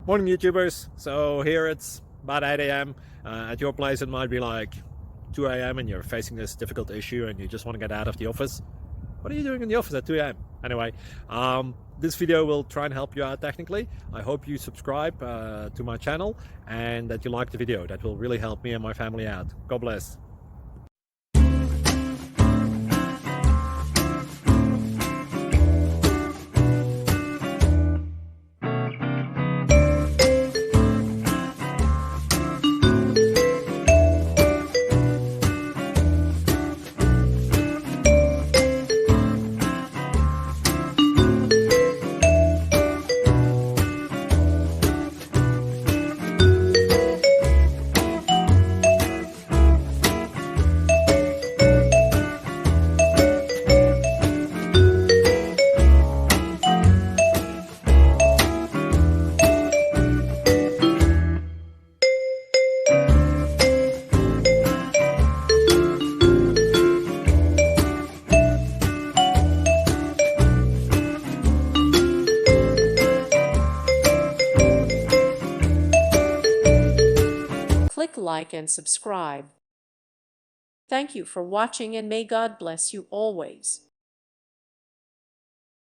Morning YouTubers. So here it's about 8 a.m. At your place it might be like 2 a.m. and you're facing this difficult issue and you just want to get out of the office. What are you doing in the office at 2 a.m.? Anyway, this video will try and help you out technically. I hope you subscribe to my channel and that you like the video. That will really help me and my family out. God bless. Click like and subscribe. Thank you for watching and may God bless you always.